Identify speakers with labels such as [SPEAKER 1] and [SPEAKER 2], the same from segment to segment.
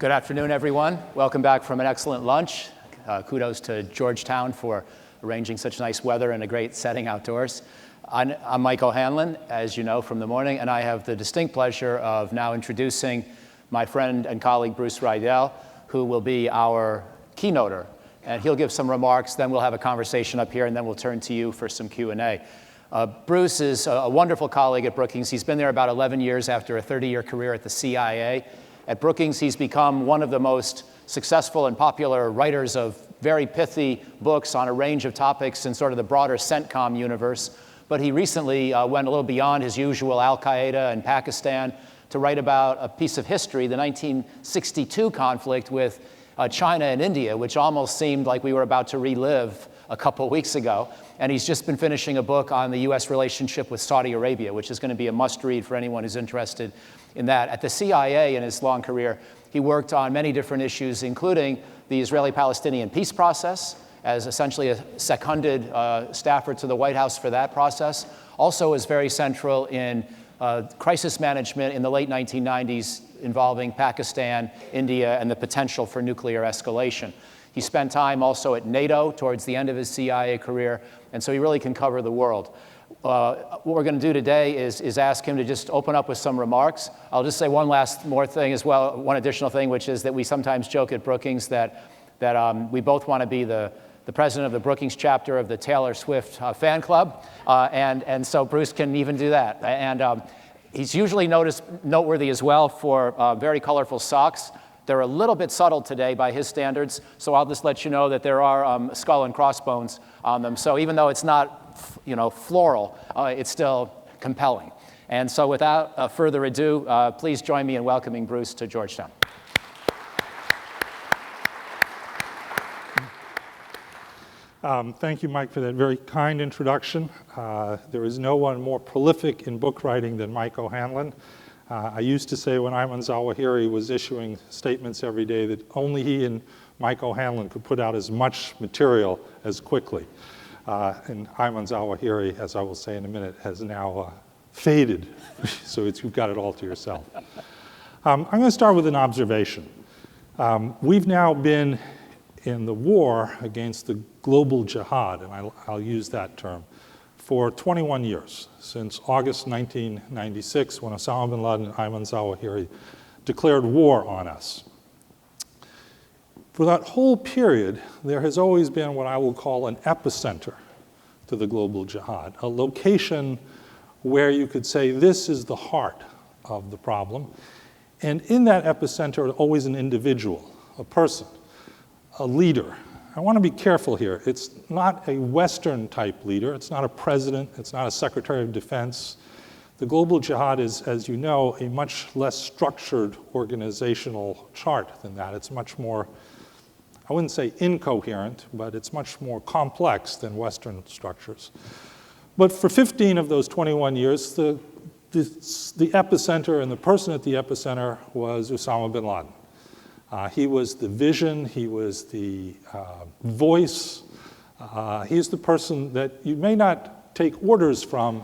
[SPEAKER 1] Good afternoon, everyone. Welcome back from an excellent lunch. Kudos to Georgetown for arranging such nice weather and a great setting outdoors. I'm Michael OHanlon, as you know from the morning, and I have the distinct pleasure of now introducing my friend and colleague Bruce Riedel, who will be our keynoter. And he'll give some remarks, then we'll have a conversation up here, and then we'll turn to you for some Q&A. Bruce is a wonderful colleague at Brookings. He's been there about 11 years after a 30-year career at the CIA. At Brookings, he's become one of the most successful and popular writers of very pithy books on a range of topics in sort of the broader CENTCOM universe. But he recently went a little beyond his usual Al-Qaeda and Pakistan to write about a piece of history, the 1962 conflict with China and India, which almost seemed like we were about to relive a couple weeks ago. And he's just been finishing a book on the U.S. relationship with Saudi Arabia, which is going to be a must-read for anyone who's interested in that. At the CIA in his long career, he worked on many different issues, including the Israeli-Palestinian peace process, as essentially a seconded staffer to the White House for that process. Also was very central in crisis management in the late 1990s involving Pakistan, India, and the potential for nuclear escalation. He spent time also at NATO towards the end of his CIA career, and so he really can cover the world. What we're going to do today is ask him to just open up with some remarks. I'll just say one more thing as well, one additional thing, which is that we sometimes joke at Brookings that we both want to be the president of the Brookings chapter of the Taylor Swift fan club, and so Bruce can even do that. And he's usually noteworthy as well for very colorful socks. They're a little bit subtle today by his standards, so I'll just let you know that there are skull and crossbones on them. So even though it's not, floral, it's still compelling. And so without further ado, please join me in welcoming Bruce to Georgetown.
[SPEAKER 2] Thank you, Mike, for that very kind introduction. There is no one more prolific in book writing than Mike OHanlon. I used to say when Ayman Zawahiri was issuing statements every day that only he and Mike OHanlon could put out as much material as quickly. And Ayman Zawahiri, as I will say in a minute, has now faded, so you've got it all to yourself. I'm going to start with an observation. We've now been in the war against the global jihad, and I'll use that term, for 21 years, since August 1996, when Osama bin Laden and Ayman Zawahiri declared war on us. For that whole period, there has always been what I will call an epicenter to the global jihad, a location where you could say this is the heart of the problem. And in that epicenter, always an individual, a person, a leader. I want to be careful here. It's not a Western type leader. It's not a president. It's not a secretary of defense. The global jihad is, as you know, a much less structured organizational chart than that. It's much more, I wouldn't say incoherent, but it's much more complex than Western structures. But for 15 of those 21 years, the epicenter and the person at the epicenter was Osama bin Laden. He was the vision, he was the voice, he's the person that you may not take orders from,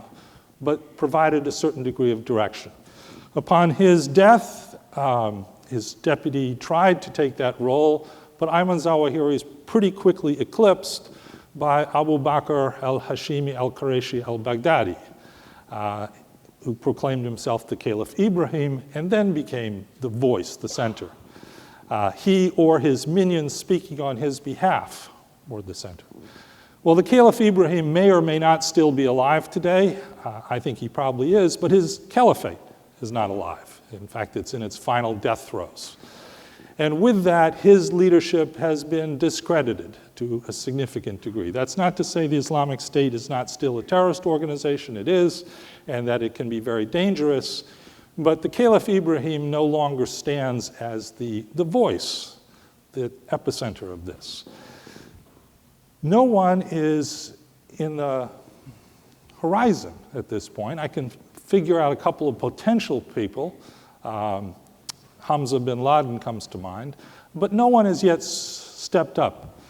[SPEAKER 2] but provided a certain degree of direction. Upon his death, his deputy tried to take that role, but Ayman Zawahiri is pretty quickly eclipsed by Abu Bakr al-Hashimi al-Qurayshi al-Baghdadi, who proclaimed himself the Caliph Ibrahim and then became the voice, the center. He or his minions speaking on his behalf were the center. Well, the Caliph Ibrahim may or may not still be alive today. I think he probably is, but his caliphate is not alive. In fact, it's in its final death throes. And with that, his leadership has been discredited to a significant degree. That's not to say the Islamic State is not still a terrorist organization. It is, and that it can be very dangerous. But the Caliph Ibrahim no longer stands as the voice, the epicenter of this. No one is in the horizon at this point. I can figure out a couple of potential people. Hamza bin Laden comes to mind, but no one has yet stepped up.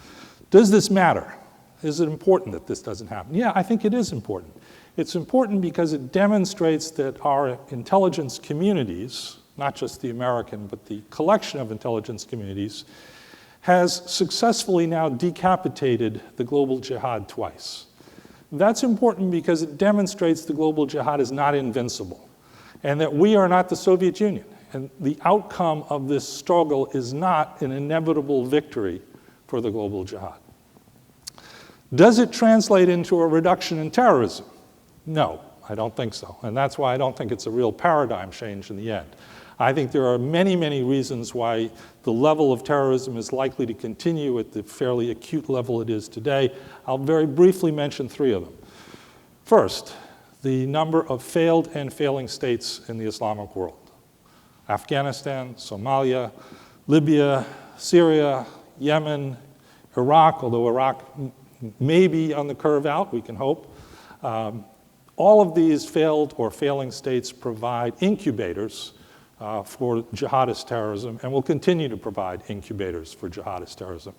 [SPEAKER 2] Does this matter? Is it important that this doesn't happen? Yeah, I think it is important. It's important because it demonstrates that our intelligence communities, not just the American, but the collection of intelligence communities, has successfully now decapitated the global jihad twice. That's important because it demonstrates the global jihad is not invincible, and that we are not the Soviet Union. And the outcome of this struggle is not an inevitable victory for the global jihad. Does it translate into a reduction in terrorism? No, I don't think so. And that's why I don't think it's a real paradigm change in the end. I think there are many, many reasons why the level of terrorism is likely to continue at the fairly acute level it is today. I'll very briefly mention three of them. First, the number of failed and failing states in the Islamic world. Afghanistan, Somalia, Libya, Syria, Yemen, Iraq, although Iraq may be on the curve out, we can hope. All of these failed or failing states provide incubators for jihadist terrorism and will continue to provide incubators for jihadist terrorism.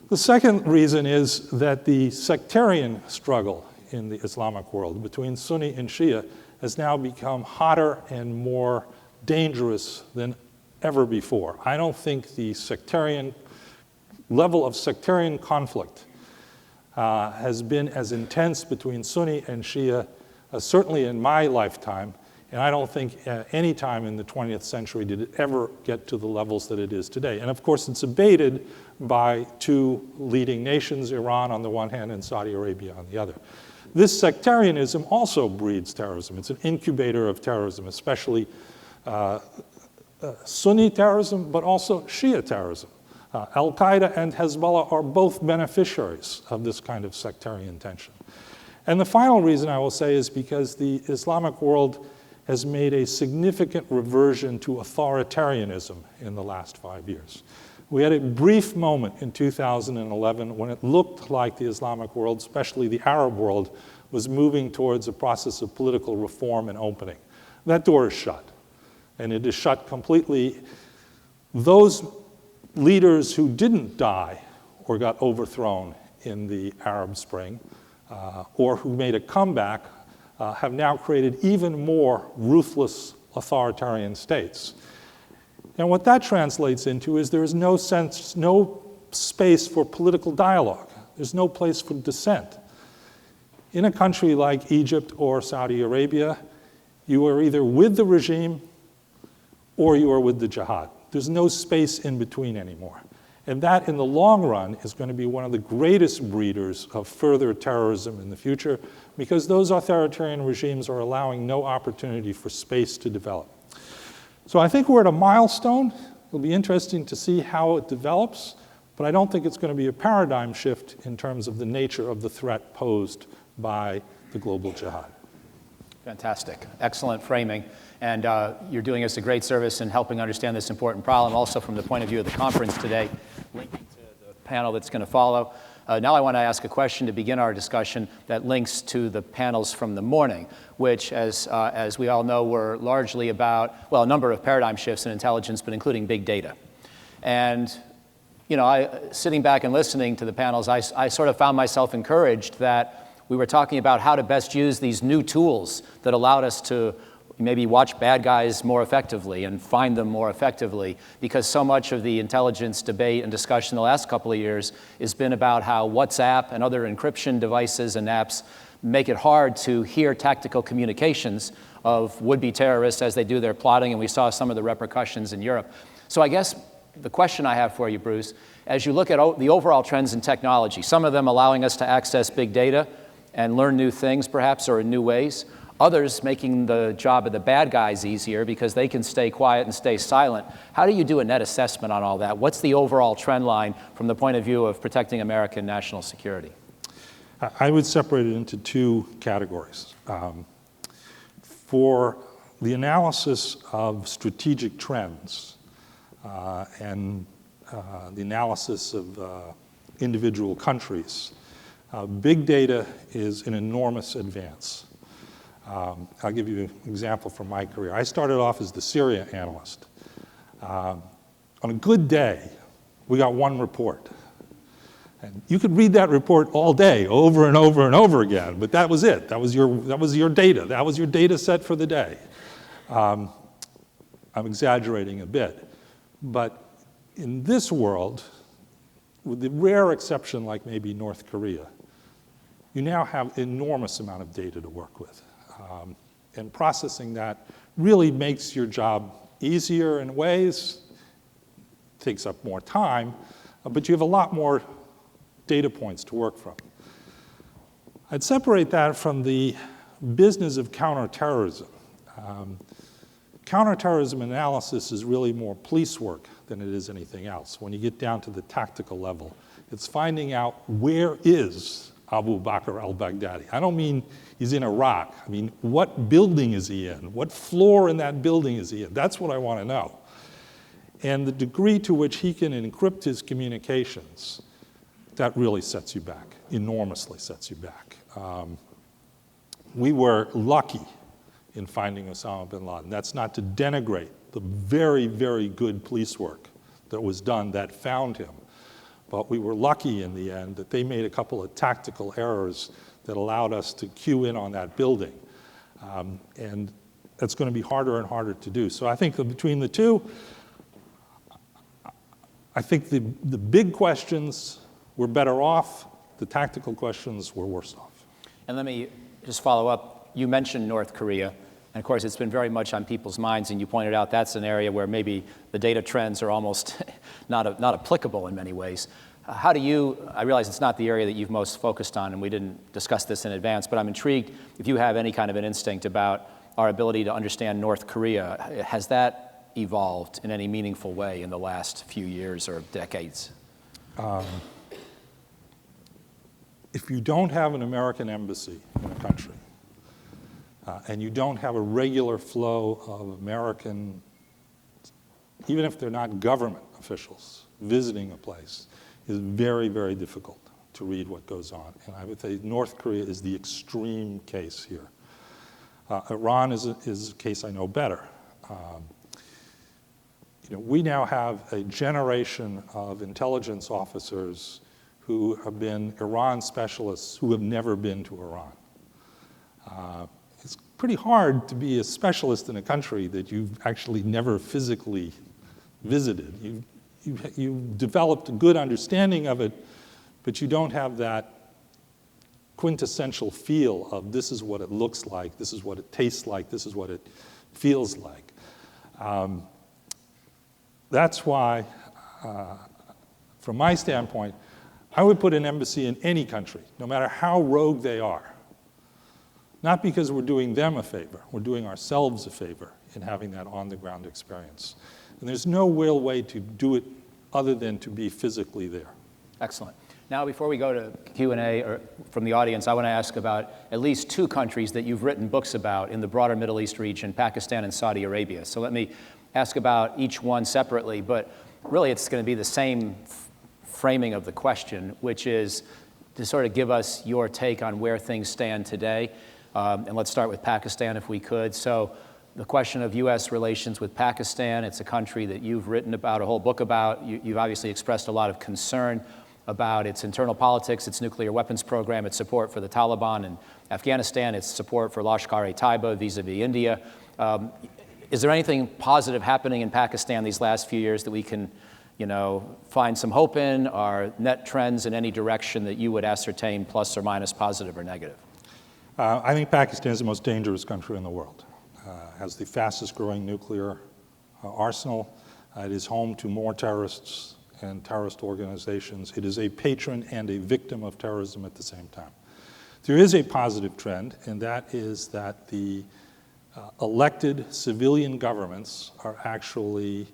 [SPEAKER 2] The second reason is that the sectarian struggle in the Islamic world between Sunni and Shia has now become hotter and more dangerous than ever before. I don't think the level of sectarian conflict has been as intense between Sunni and Shia, certainly in my lifetime, and I don't think at any time in the 20th century did it ever get to the levels that it is today. And of course, it's abated by two leading nations, Iran on the one hand and Saudi Arabia on the other. This sectarianism also breeds terrorism. It's an incubator of terrorism, especially Sunni terrorism, but also Shia terrorism. Al-Qaeda and Hezbollah are both beneficiaries of this kind of sectarian tension. And the final reason I will say is because the Islamic world has made a significant reversion to authoritarianism in the last 5 years. We had a brief moment in 2011 when it looked like the Islamic world, especially the Arab world, was moving towards a process of political reform and opening. That door is shut, and it is shut completely. Those leaders who didn't die or got overthrown in the Arab Spring, or who made a comeback, have now created even more ruthless authoritarian states. And what that translates into is there is no space for political dialogue. There's no place for dissent. In a country like Egypt or Saudi Arabia, you are either with the regime or you are with the jihad. There's no space in between anymore. And that, in the long run, is going to be one of the greatest breeders of further terrorism in the future, because those authoritarian regimes are allowing no opportunity for space to develop. So I think we're at a milestone. It'll be interesting to see how it develops, but I don't think it's going to be a paradigm shift in terms of the nature of the threat posed by the global jihad.
[SPEAKER 1] Fantastic. Excellent framing. And you're doing us a great service in helping understand this important problem, also from the point of view of the conference today, linking to the panel that's going to follow. Now I want to ask a question to begin our discussion that links to the panels from the morning, which, as we all know, were largely about, well, a number of paradigm shifts in intelligence, but including big data. And you know, sitting back and listening to the panels, I sort of found myself encouraged that we were talking about how to best use these new tools that allowed us to maybe watch bad guys more effectively and find them more effectively, because so much of the intelligence debate and discussion the last couple of years has been about how WhatsApp and other encryption devices and apps make it hard to hear tactical communications of would-be terrorists as they do their plotting, and we saw some of the repercussions in Europe. So I guess the question I have for you, Bruce, as you look at the overall trends in technology, some of them allowing us to access big data and learn new things perhaps, or in new ways, others making the job of the bad guys easier because they can stay quiet and stay silent. How do you do a net assessment on all that? What's the overall trend line from the point of view of protecting American national security?
[SPEAKER 2] I would separate it into two categories. For the analysis of strategic trends and the analysis of individual countries, big data is an enormous advance. I'll give you an example from my career. I started off as the Syria analyst. On a good day, we got one report. And you could read that report all day, over and over and over again, but that was it. That was your data. That was your data set for the day. I'm exaggerating a bit. But in this world, with the rare exception like maybe North Korea, you now have enormous amount of data to work with. And processing that really makes your job easier in ways, takes up more time, but you have a lot more data points to work from. I'd separate that from the business of counterterrorism. Counterterrorism analysis is really more police work than it is anything else. When you get down to the tactical level, it's finding out where is Abu Bakr al-Baghdadi. I don't mean he's in Iraq. I mean, what building is he in? What floor in that building is he in? That's what I want to know. And the degree to which he can encrypt his communications, that really sets you back, enormously sets you back. We were lucky in finding Osama bin Laden. That's not to denigrate the very, very good police work that was done that found him. But we were lucky in the end that they made a couple of tactical errors that allowed us to cue in on that building. And that's going to be harder and harder to do. So I think that between the two, I think the big questions were better off. The tactical questions were worse off.
[SPEAKER 1] And let me just follow up. You mentioned North Korea. And of course, it's been very much on people's minds, and you pointed out that's an area where maybe the data trends are almost not applicable in many ways. How do you, I realize it's not the area that you've most focused on, and we didn't discuss this in advance, but I'm intrigued if you have any kind of an instinct about our ability to understand North Korea. Has that evolved in any meaningful way in the last few years or decades?
[SPEAKER 2] If you don't have an American embassy in a country, and you don't have a regular flow of American, even if they're not government officials, visiting a place, is very, very difficult to read what goes on. And I would say North Korea is the extreme case here. Iran is a case I know better. We now have a generation of intelligence officers who have been Iran specialists who have never been to Iran. It's pretty hard to be a specialist in a country that you've actually never physically visited. You've developed a good understanding of it, but you don't have that quintessential feel of this is what it looks like, this is what it tastes like, this is what it feels like. That's why, from my standpoint, I would put an embassy in any country, no matter how rogue they are. Not because we're doing them a favor, we're doing ourselves a favor in having that on-the-ground experience. And there's no real way to do it other than to be physically there.
[SPEAKER 1] Excellent. Now, before we go to Q&A from the audience, I want to ask about at least two countries that you've written books about in the broader Middle East region, Pakistan and Saudi Arabia. So let me ask about each one separately, but really it's going to be the same framing of the question, which is to sort of give us your take on where things stand today. And let's start with Pakistan, if we could. So the question of U.S. relations with Pakistan, it's a country that you've written about, a whole book about. You've obviously expressed a lot of concern about its internal politics, its nuclear weapons program, its support for the Taliban in Afghanistan, its support for Lashkar-e-Taiba vis-a-vis India. Is there anything positive happening in Pakistan these last few years that we can, find some hope in? Are net trends in any direction that you would ascertain plus or minus positive or negative?
[SPEAKER 2] I think Pakistan is the most dangerous country in the world. Has the fastest growing nuclear arsenal. It is home to more terrorists and terrorist organizations. It is a patron and a victim of terrorism at the same time. There is a positive trend, and that is that the elected civilian governments are actually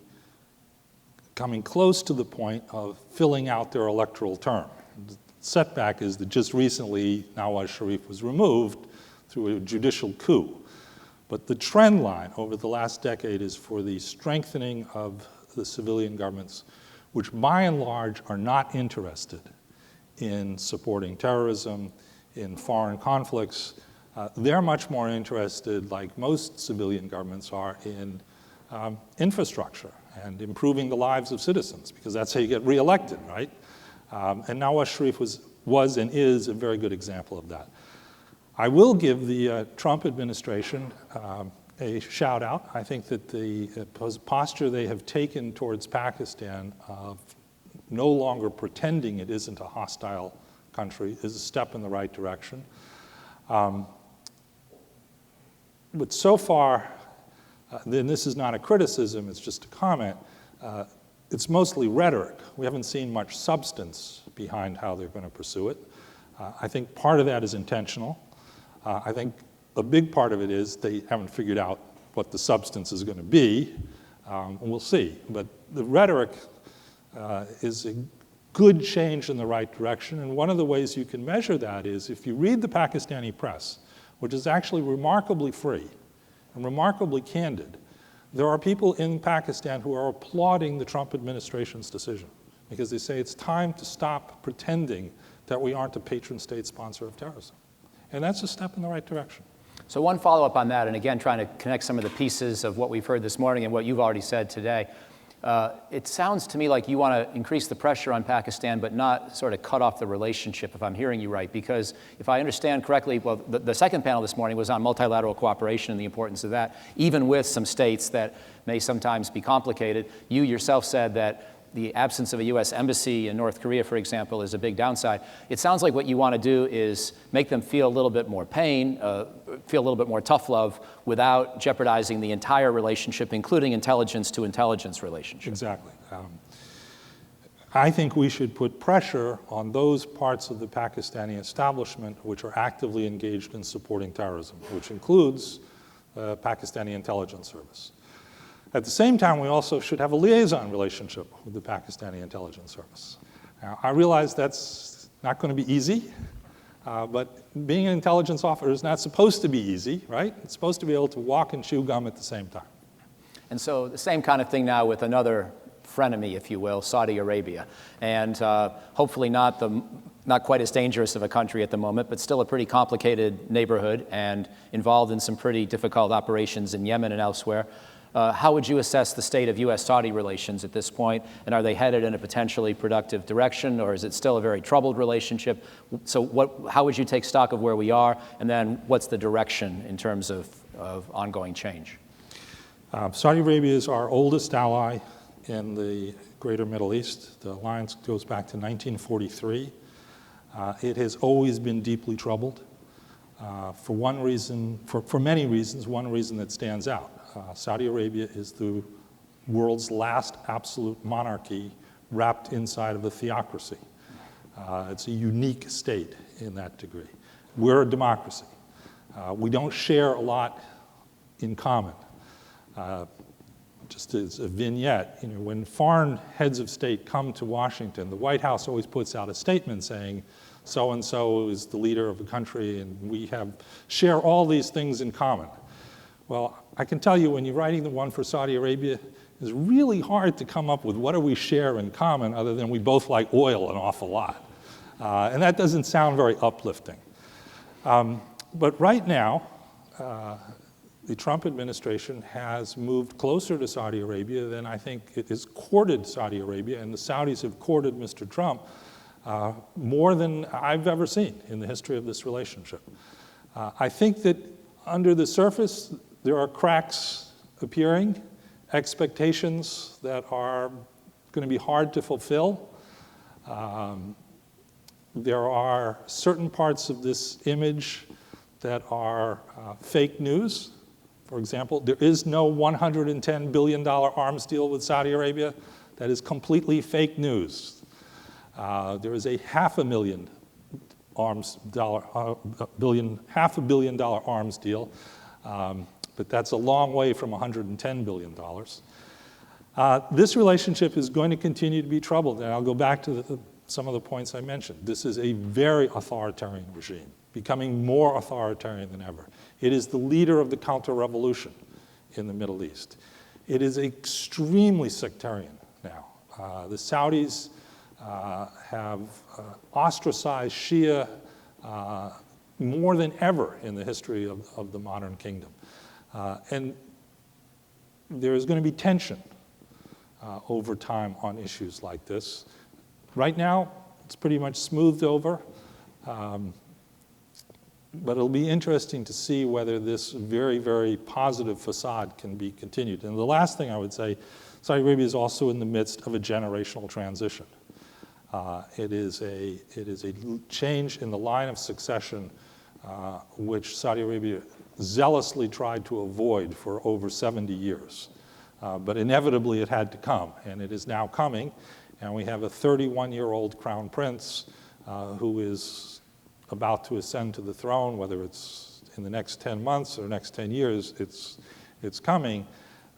[SPEAKER 2] coming close to the point of filling out their electoral term. The setback is that just recently Nawaz Sharif was removed through a judicial coup. But the trend line over the last decade is for the strengthening of the civilian governments, which by and large are not interested in supporting terrorism, in foreign conflicts. They're much more interested, like most civilian governments are, in infrastructure and improving the lives of citizens, because that's how you get reelected, right? And Nawaz Sharif was and is a very good example of that. I will give the Trump administration a shout out. I think that the posture they have taken towards Pakistan of no longer pretending it isn't a hostile country is a step in the right direction. But so far, then this is not a criticism, it's just a comment, it's mostly rhetoric. We haven't seen much substance behind how they're going to pursue it. I think part of that is intentional. I think a big part of it is they haven't figured out what the substance is going to be, and we'll see. But the rhetoric is a good change in the right direction, and one of the ways you can measure that is if you read the Pakistani press, which is actually remarkably free and remarkably candid, there are people in Pakistan who are applauding the Trump administration's decision because they say it's time to stop pretending that we aren't a patron state sponsor of terrorism. And that's a step in the right direction.
[SPEAKER 1] So one follow-up on that, and again, trying to connect some of the pieces of what we've heard this morning and what you've already said today. It sounds to me like you want to increase the pressure on Pakistan, but not sort of cut off the relationship, if I'm hearing you right. Because if I understand correctly, well, the second panel this morning was on multilateral cooperation and the importance of that, even with some states that may sometimes be complicated. You yourself said that the absence of a U.S. embassy in North Korea, for example, is a big downside. It sounds like what you want to do is make them feel a little bit more pain, feel a little bit more tough love, without jeopardizing the entire relationship, including intelligence to intelligence relationship.
[SPEAKER 2] Exactly. I think we should put pressure on those parts of the Pakistani establishment which are actively engaged in supporting terrorism, which includes Pakistani intelligence service. At the same time, we also should have a liaison relationship with the Pakistani intelligence service. Now, I realize that's not going to be easy, but being an intelligence officer is not supposed to be easy, right? It's supposed to be able to walk and chew gum at the same time.
[SPEAKER 1] And so the same kind of thing now with another frenemy, if you will, Saudi Arabia. And hopefully not quite as dangerous of a country at the moment, but still a pretty complicated neighborhood and involved in some pretty difficult operations in Yemen and elsewhere. How would you assess the state of US-Saudi relations at this point? And are they headed in a potentially productive direction, or is it still a very troubled relationship? So how would you take stock of where we are, and then what's the direction in terms of ongoing change?
[SPEAKER 2] Saudi Arabia is our oldest ally in the greater Middle East. The alliance goes back to 1943. It has always been deeply troubled for one reason, for many reasons, one reason that stands out. Saudi Arabia is the world's last absolute monarchy wrapped inside of a theocracy. It's a unique state in that degree. We're a democracy. We don't share a lot in common. Just as a vignette, when foreign heads of state come to Washington, the White House always puts out a statement saying, so-and-so is the leader of the country, and we share all these things in common. Well, I can tell you when you're writing the one for Saudi Arabia, it's really hard to come up with what do we share in common other than we both like oil an awful lot. And that doesn't sound very uplifting. But right now, the Trump administration has moved closer to Saudi Arabia than I think it has courted Saudi Arabia, and the Saudis have courted Mr. Trump more than I've ever seen in the history of this relationship. I think that under the surface, there are cracks appearing, expectations that are going to be hard to fulfill. There are certain parts of this image that are fake news. For example, there is no $110 billion arms deal with Saudi Arabia. That is completely fake news. There is a $500 million arms deal, but that's a long way from $110 billion. This relationship is going to continue to be troubled, and I'll go back to some of the points I mentioned. This is a very authoritarian regime, becoming more authoritarian than ever. It is the leader of the counter-revolution in the Middle East. It is extremely sectarian now. The Saudis have ostracized Shia more than ever in the history of the modern kingdom. And there is going to be tension over time on issues like this. Right now, it's pretty much smoothed over. But it'll be interesting to see whether this very, very positive facade can be continued. And the last thing I would say, Saudi Arabia is also in the midst of a generational transition. It is a change in the line of succession which Saudi Arabia zealously tried to avoid for over 70 years. But inevitably it had to come, and it is now coming. And we have a 31-year-old crown prince who is about to ascend to the throne, whether it's in the next 10 months or next 10 years, it's coming.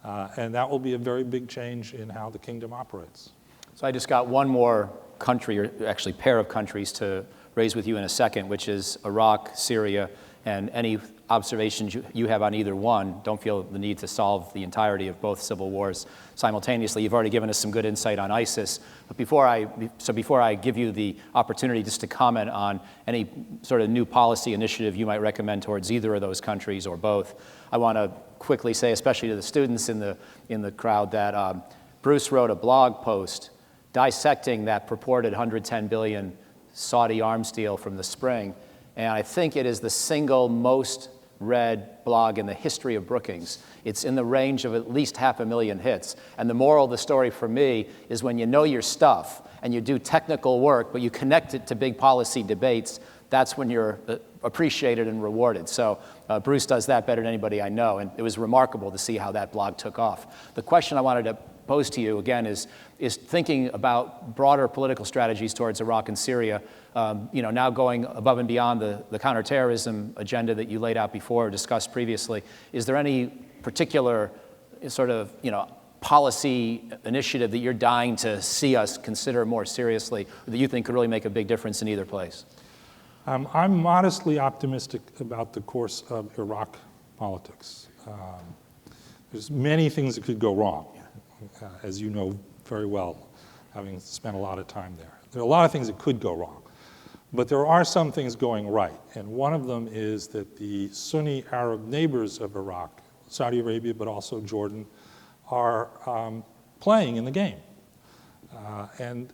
[SPEAKER 2] And that will be a very big change in how the kingdom operates.
[SPEAKER 1] So I just got one more country, or actually pair of countries, to raise with you in a second, which is Iraq, Syria, and any observations you have on either one. Don't feel the need to solve the entirety of both civil wars simultaneously. You've already given us some good insight on ISIS. But before I give you the opportunity just to comment on any sort of new policy initiative you might recommend towards either of those countries or both, I want to quickly say, especially to the students in the crowd, that Bruce wrote a blog post dissecting that purported 110 billion Saudi arms deal from the spring. And I think it is the single most read blog in the history of Brookings. It's in the range of at least 500,000 hits. And the moral of the story for me is when you know your stuff and you do technical work, but you connect it to big policy debates, that's when you're appreciated and rewarded. So Bruce does that better than anybody I know. And it was remarkable to see how that blog took off. The question I wanted to pose to you again is thinking about broader political strategies towards Iraq and Syria, now going above and beyond the counterterrorism agenda that you laid out before or discussed previously. Is there any particular sort of, policy initiative that you're dying to see us consider more seriously, or that you think could really make a big difference in either place?
[SPEAKER 2] I'm modestly optimistic about the course of Iraq politics. There's many things that could go wrong, as you know very well, having spent a lot of time there. There are a lot of things that could go wrong, but there are some things going right. And one of them is that the Sunni Arab neighbors of Iraq, Saudi Arabia, but also Jordan, are playing in the game. And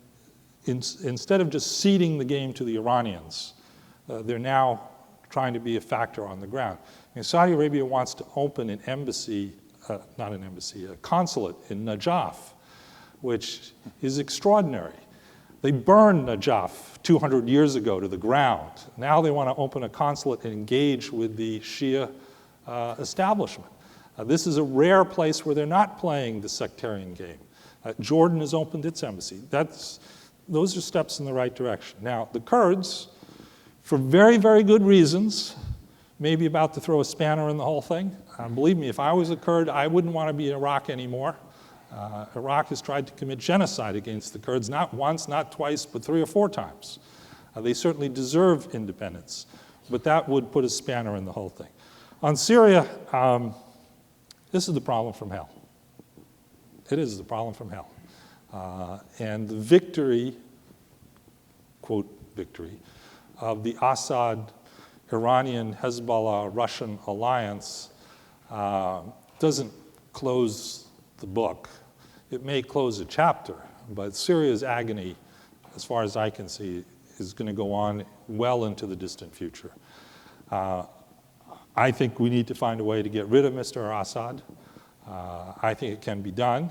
[SPEAKER 2] instead of just ceding the game to the Iranians, they're now trying to be a factor on the ground. Saudi Arabia wants to open an embassy, a consulate in Najaf, which is extraordinary. They burned Najaf 200 years ago to the ground. Now they want to open a consulate and engage with the Shia establishment. This is a rare place where they're not playing the sectarian game. Jordan has opened its embassy. Those are steps in the right direction. Now, the Kurds, for very, very good reasons, may be about to throw a spanner in the whole thing. Believe me, if I was a Kurd, I wouldn't want to be in Iraq anymore. Iraq has tried to commit genocide against the Kurds, not once, not twice, but 3 or 4 times. They certainly deserve independence, but that would put a spanner in the whole thing. On Syria, this is the problem from hell. It is the problem from hell. And the victory, quote, victory, of the Assad, Iranian, Hezbollah, Russian alliance doesn't close the book. It may close a chapter, but Syria's agony, as far as I can see, is going to go on well into the distant future. I think we need to find a way to get rid of Mr. Assad. I think it can be done.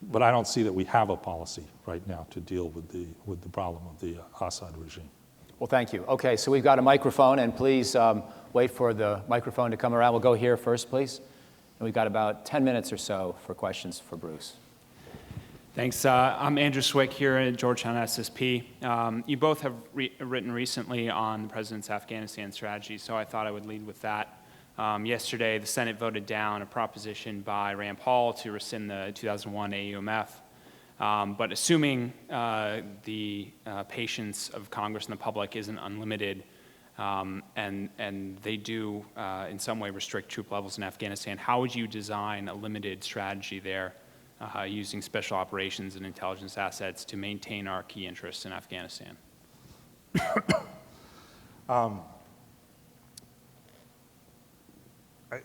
[SPEAKER 2] But I don't see that we have a policy right now to deal with the problem of the Assad regime.
[SPEAKER 1] Well, thank you. Okay, so we've got a microphone, and please wait for the microphone to come around. We'll go here first, please. And we've got about 10 minutes or so for questions for Bruce.
[SPEAKER 3] Thanks. I'm Andrew Swick here at Georgetown SSP. You both have written recently on the president's Afghanistan strategy, so I thought I would lead with that. Yesterday, the Senate voted down a proposition by Rand Paul to rescind the 2001 AUMF. But assuming the patience of Congress and the public isn't unlimited, and they do in some way restrict troop levels in Afghanistan, how would you design a limited strategy there using special operations and intelligence assets to maintain our key interests in Afghanistan?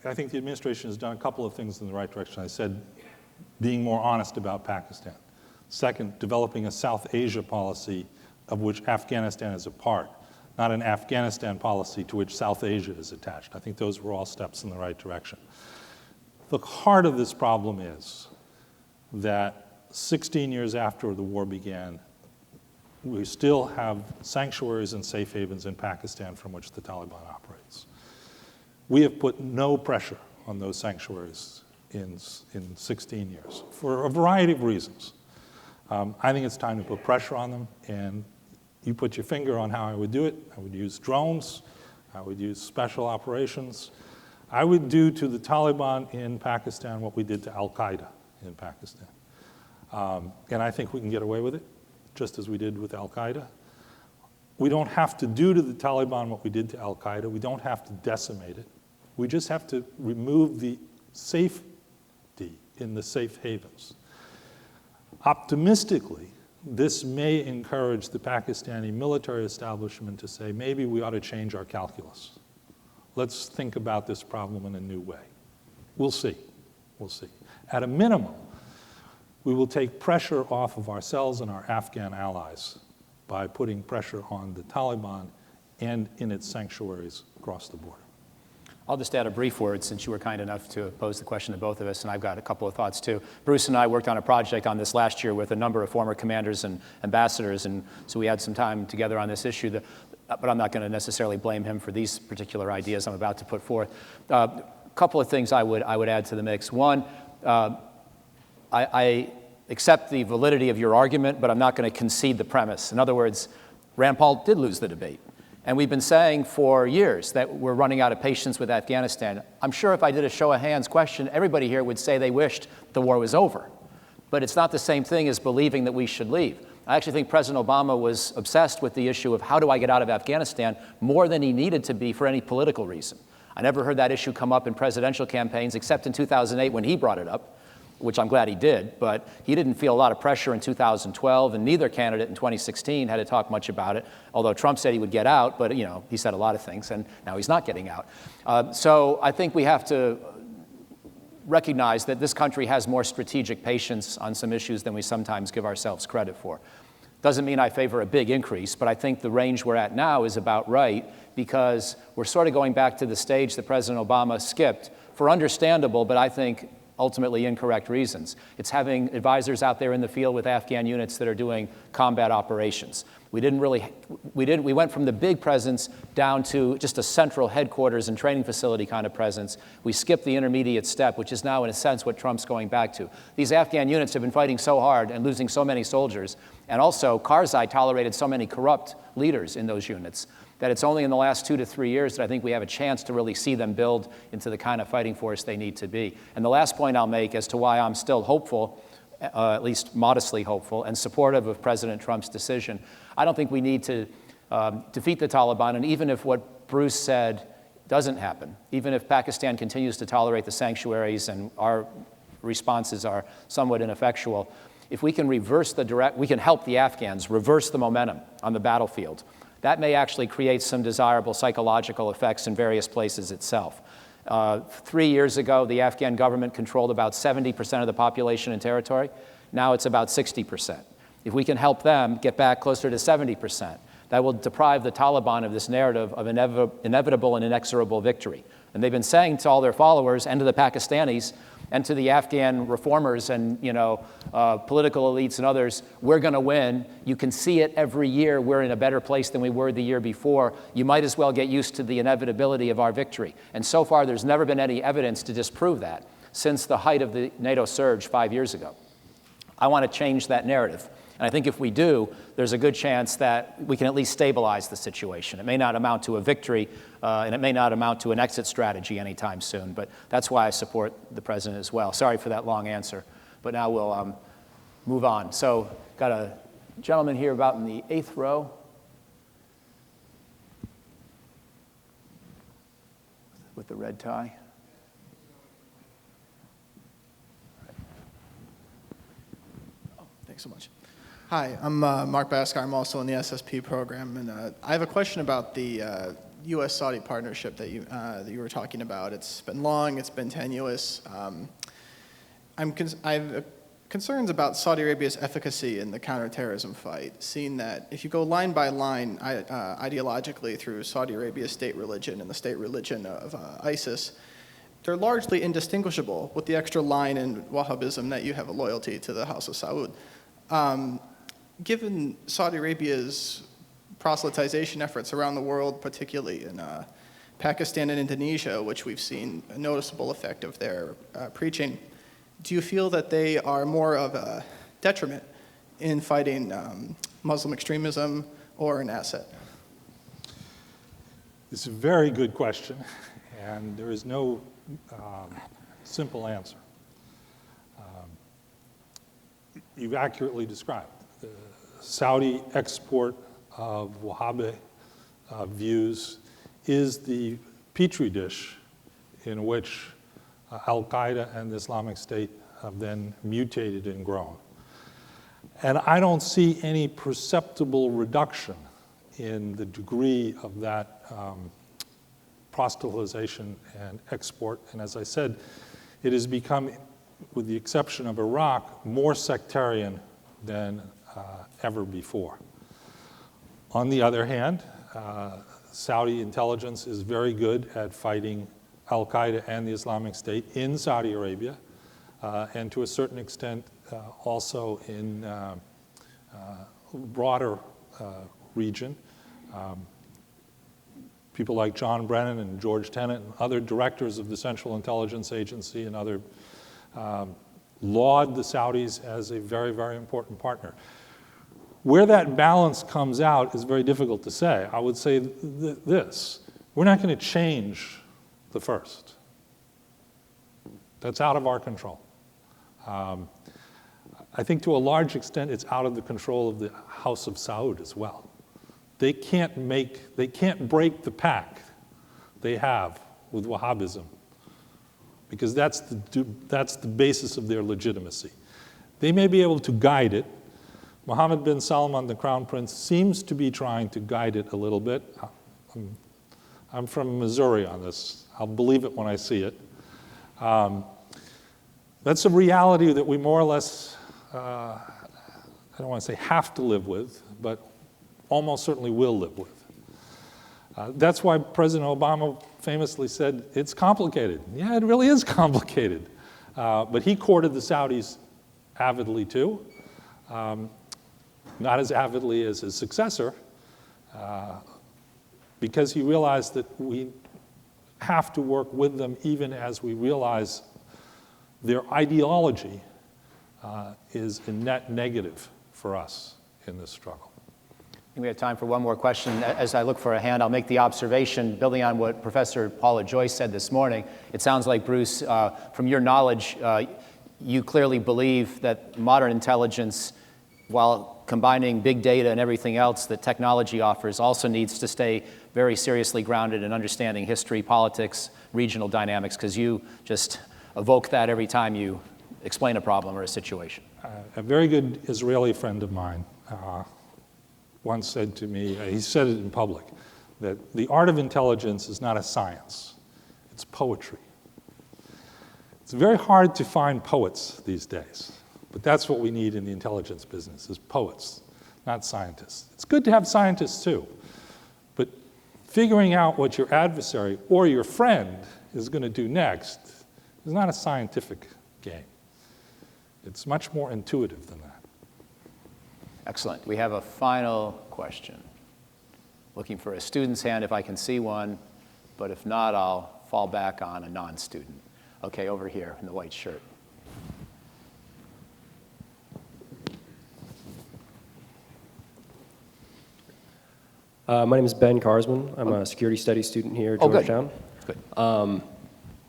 [SPEAKER 2] I think the administration has done a couple of things in the right direction. I said being more honest about Pakistan. Second, developing a South Asia policy of which Afghanistan is a part. not an Afghanistan policy to which South Asia is attached. I think those were all steps in the right direction. The heart of this problem is that 16 years after the war began, we still have sanctuaries and safe havens in Pakistan from which the Taliban operates. We have put no pressure on those sanctuaries in 16 years for a variety of reasons. I think it's time to put pressure on them, and you put your finger on how I would do it. I would use drones. I would use special operations. I would do to the Taliban in Pakistan what we did to al-Qaeda in Pakistan. And I think we can get away with it, just as we did with al-Qaeda. We don't have to do to the Taliban what we did to al-Qaeda. We don't have to decimate it. We just have to remove the safety in the safe havens. Optimistically, this may encourage the Pakistani military establishment to say, maybe we ought to change our calculus. Let's think about this problem in a new way. We'll see. We'll see. At a minimum, we will take pressure off of ourselves and our Afghan allies by putting pressure on the Taliban and in its sanctuaries across the border.
[SPEAKER 1] I'll just add a brief word since you were kind enough to pose the question to both of us, and I've got a couple of thoughts too. Bruce and I worked on a project on this last year with a number of former commanders and ambassadors, and so we had some time together on this issue, but I'm not going to necessarily blame him for these particular ideas I'm about to put forth. A couple of things I would add to the mix. One, I accept the validity of your argument, but I'm not going to concede the premise. In other words, Rand Paul did lose the debate. And we've been saying for years that we're running out of patience with Afghanistan. I'm sure if I did a show of hands question, everybody here would say they wished the war was over. But it's not the same thing as believing that we should leave. I actually think President Obama was obsessed with the issue of how do I get out of Afghanistan more than he needed to be for any political reason. I never heard that issue come up in presidential campaigns except in 2008 when he brought it up, which I'm glad he did, but he didn't feel a lot of pressure in 2012, and neither candidate in 2016 had to talk much about it, although Trump said he would get out, but he said a lot of things, and now he's not getting out. So I think we have to recognize that this country has more strategic patience on some issues than we sometimes give ourselves credit for. Doesn't mean I favor a big increase, but I think the range we're at now is about right because we're sort of going back to the stage that President Obama skipped for understandable, but I think ultimately incorrect reasons. It's having advisors out there in the field with Afghan units that are doing combat operations. We went from the big presence down to just a central headquarters and training facility kind of presence. We skipped the intermediate step, which is now in a sense what Trump's going back to. These Afghan units have been fighting so hard and losing so many soldiers, and also Karzai tolerated so many corrupt leaders in those units that it's only in the last 2 to 3 years that I think we have a chance to really see them build into the kind of fighting force they need to be. And the last point I'll make as to why I'm still hopeful, at least modestly hopeful, and supportive of President Trump's decision, I don't think we need to defeat the Taliban, and even if what Bruce said doesn't happen, even if Pakistan continues to tolerate the sanctuaries and our responses are somewhat ineffectual, if we can we can help the Afghans reverse the momentum on the battlefield. That may actually create some desirable psychological effects in various places itself. 3 years ago, the Afghan government controlled about 70% of the population and territory. Now it's about 60%. If we can help them get back closer to 70%, that will deprive the Taliban of this narrative of inevitable and inexorable victory. And they've been saying to all their followers and to the Pakistanis and to the Afghan reformers and political elites and others, we're going to win. You can see it every year. We're in a better place than we were the year before. You might as well get used to the inevitability of our victory. And so far, there's never been any evidence to disprove that since the height of the NATO surge 5 years ago. I want to change that narrative. And I think if we do, there's a good chance that we can at least stabilize the situation. It may not amount to a victory, and it may not amount to an exit strategy anytime soon, but that's why I support the president as well. Sorry for that long answer, but now we'll move on. So got a gentleman here about in the 8th row. With the red tie.
[SPEAKER 4] Oh, thanks so much. Hi, I'm Mark Baskar. I'm also in the SSP program, and I have a question about the USSaudi partnership that you were talking about. It's been long, it's been tenuous. I have a concerns about Saudi Arabia's efficacy in the counterterrorism fight, seeing that if you go line by line ideologically through Saudi Arabia's state religion and the state religion of ISIS, they're largely indistinguishable, with the extra line in Wahhabism that you have a loyalty to the House of Saud. Given Saudi Arabia's proselytization efforts around the world, particularly in Pakistan and Indonesia, which we've seen a noticeable effect of their preaching, do you feel that they are more of a detriment in fighting Muslim extremism or an asset?
[SPEAKER 2] It's a very good question, and there is no simple answer. You've accurately described. The Saudi export of Wahhabi views is the petri dish in which Al-Qaeda and the Islamic State have then mutated and grown. And I don't see any perceptible reduction in the degree of that proselytization and export. And as I said, it has become, with the exception of Iraq, more sectarian than ever before. On the other hand, Saudi intelligence is very good at fighting Al-Qaeda and the Islamic State in Saudi Arabia, and to a certain extent also in broader region. People like John Brennan and George Tenet and other directors of the Central Intelligence Agency and other laud the Saudis as a very, very important partner. Where that balance comes out is very difficult to say. I would say this: we're not going to change the first. That's out of our control. I think to a large extent it's out of the control of the House of Saud as well. They can't break the pact they have with Wahhabism, because that's the basis of their legitimacy. They may be able to guide it. Mohammed bin Salman, the crown prince, seems to be trying to guide it a little bit. I'm from Missouri on this. I'll believe it when I see it. That's a reality that we more or less, I don't want to say have to live with, but almost certainly will live with. That's why President Obama famously said, it's complicated. Yeah, it really is complicated. But he courted the Saudis avidly too. Not as avidly as his successor, because he realized that we have to work with them even as we realize their ideology is a net negative for us in this struggle.
[SPEAKER 1] I think we have time for one more question. As I look for a hand, I'll make the observation, building on what Professor Paula Joyce said this morning. It sounds like, Bruce, from your knowledge, you clearly believe that modern intelligence, while combining big data and everything else that technology offers, also needs to stay very seriously grounded in understanding history, politics, regional dynamics, because you just evoke that every time you explain a problem or a situation.
[SPEAKER 2] A very good Israeli friend of mine once said to me, he said it in public, that the art of intelligence is not a science, it's poetry. It's very hard to find poets these days, but that's what we need in the intelligence business, is poets, not scientists. It's good to have scientists too, but figuring out what your adversary or your friend is going to do next is not a scientific game. It's much more intuitive than that.
[SPEAKER 1] Excellent. We have a final question. Looking for a student's hand if I can see one, but if not, I'll fall back on a non-student. Okay, over here in the white shirt.
[SPEAKER 5] My name is Ben Carsman. I'm a security studies student here at Georgetown.
[SPEAKER 1] Good.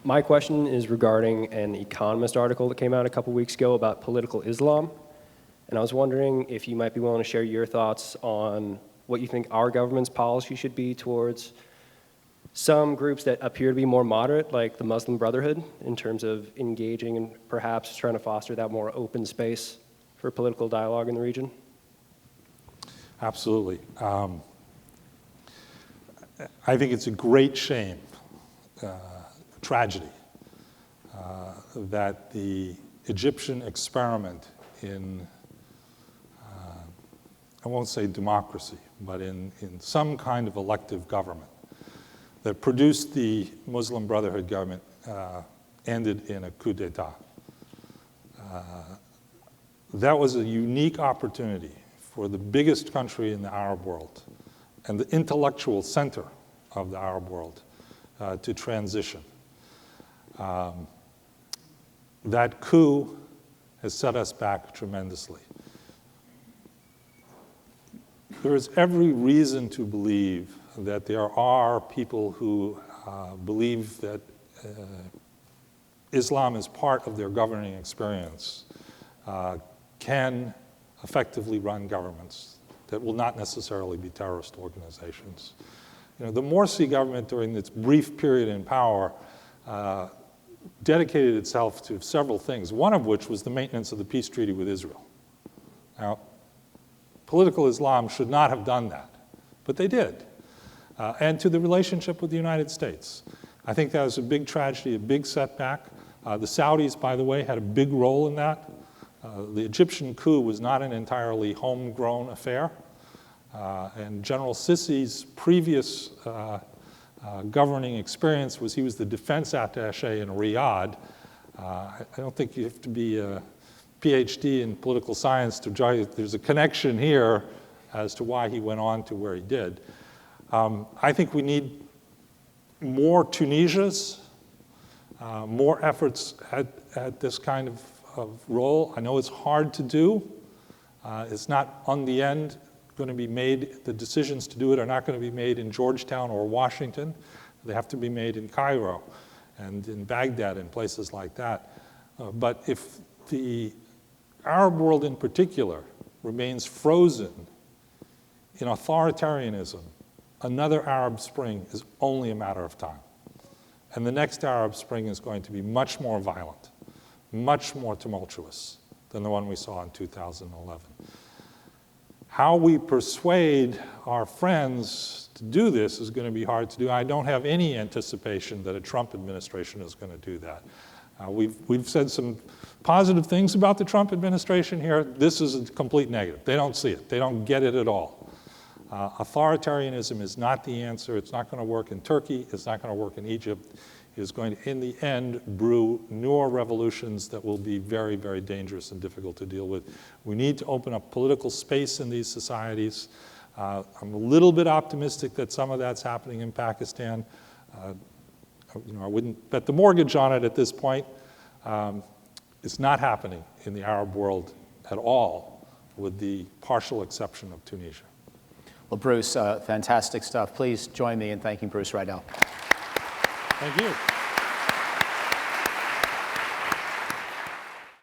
[SPEAKER 5] My question is regarding an Economist article that came out a couple weeks ago about political Islam. And I was wondering if you might be willing to share your thoughts on what you think our government's policy should be towards some groups that appear to be more moderate, like the Muslim Brotherhood, in terms of engaging and perhaps trying to foster that more open space for political dialogue in the region?
[SPEAKER 2] Absolutely. I think it's a great shame, tragedy, that the Egyptian experiment in, I won't say democracy, but in some kind of elective government that produced the Muslim Brotherhood government ended in a coup d'etat. That was a unique opportunity for the biggest country in the Arab world and the intellectual center of the Arab world to transition. That coup has set us back tremendously. There is every reason to believe that there are people who believe that Islam is part of their governing experience, can effectively run governments that will not necessarily be terrorist organizations. You know, the Morsi government during its brief period in power dedicated itself to several things, one of which was the maintenance of the peace treaty with Israel. Now, political Islam should not have done that, but they did. And to the relationship with the United States. I think that was a big tragedy, a big setback. The Saudis, by the way, had a big role in that. The Egyptian coup was not an entirely homegrown affair. And General Sisi's previous governing experience was he was the defense attaché in Riyadh. I don't think you have to be a PhD in political science to judge. There's a connection here as to why he went on to where he did. I think we need more Tunisias, more efforts at this kind of role. I know it's hard to do. It's not on the end going to be made, the decisions to do it are not going to be made in Georgetown or Washington. They have to be made in Cairo and in Baghdad and places like that. But if the Arab world in particular remains frozen in authoritarianism, another Arab Spring is only a matter of time. And the next Arab Spring is going to be much more violent, much more tumultuous than the one we saw in 2011. How we persuade our friends to do this is going to be hard to do. I don't have any anticipation that a Trump administration is going to do that. We've said some positive things about the Trump administration here. This is a complete negative. They don't see it. They don't get it at all. Authoritarianism is not the answer. It's not going to work in Turkey. It's not going to work in Egypt. It is going to, in the end, brew newer revolutions that will be very, very dangerous and difficult to deal with. We need to open up political space in these societies. I'm a little bit optimistic that some of that's happening in Pakistan. I wouldn't bet the mortgage on it at this point. It's not happening in the Arab world at all, with the partial exception of Tunisia.
[SPEAKER 1] Well, Bruce, fantastic stuff. Please join me in thanking Bruce Riedel.
[SPEAKER 2] Thank you.